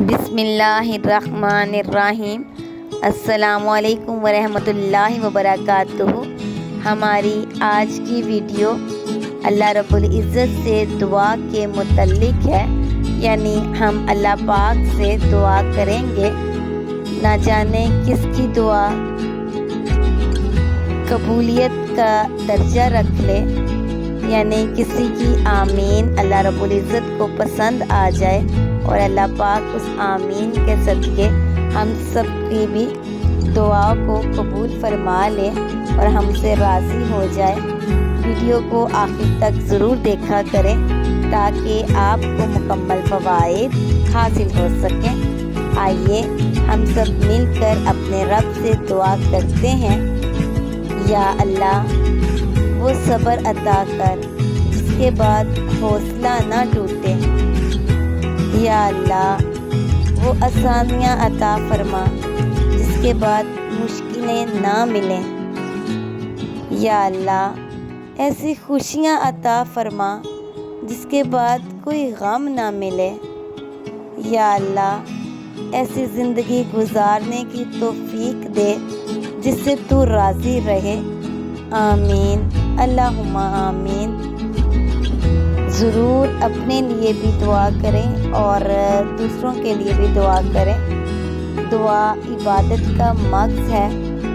بسم اللہ الرحمن الرحیم۔ السلام علیکم ورحمۃ اللہ وبرکاتہ۔ ہماری آج کی ویڈیو اللہ رب العزت سے دعا کے متعلق ہے، یعنی ہم اللہ پاک سے دعا کریں گے، نہ جانے کس کی دعا قبولیت کا درجہ رکھ لے، یعنی کسی کی آمین اللہ رب العزت کو پسند آ جائے اور اللہ پاک اس آمین کے صدقے ہم سب کی بھی دعا کو قبول فرما لے اور ہم سے راضی ہو جائے۔ ویڈیو کو آخر تک ضرور دیکھا کریں تاکہ آپ کو مکمل فوائد حاصل ہو سکیں۔ آئیے ہم سب مل کر اپنے رب سے دعا کرتے ہیں۔ یا اللہ، وہ صبر عطا کر جس کے بعد حوصلہ نہ ٹوٹے۔ یا اللہ، وہ آسانیاں عطا فرما جس کے بعد مشکلیں نہ ملیں۔ یا اللہ، ایسی خوشیاں عطا فرما جس کے بعد کوئی غم نہ ملے۔ یا اللہ، ایسی زندگی گزارنے کی توفیق دے جس سے تو راضی رہے۔ آمین، اللہم آمین۔ ضرور اپنے لیے بھی دعا کریں اور دوسروں کے لیے بھی دعا کریں۔ دعا عبادت کا مقصد ہے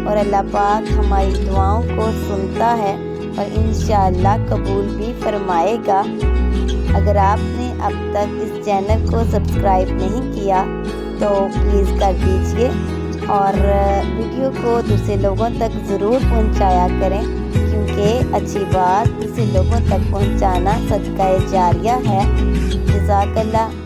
اور اللہ پاک ہماری دعاؤں کو سنتا ہے اور انشاءاللہ قبول بھی فرمائے گا۔ اگر آپ نے اب تک اس چینل کو سبسکرائب نہیں کیا تو پلیز کر دیجئے اور ویڈیو کو دوسرے لوگوں تک ضرور پہنچایا کریں، کیونکہ اچھی بات دوسرے لوگوں تک پہنچانا صدقہ جاریہ ہے۔ جزاک اللہ۔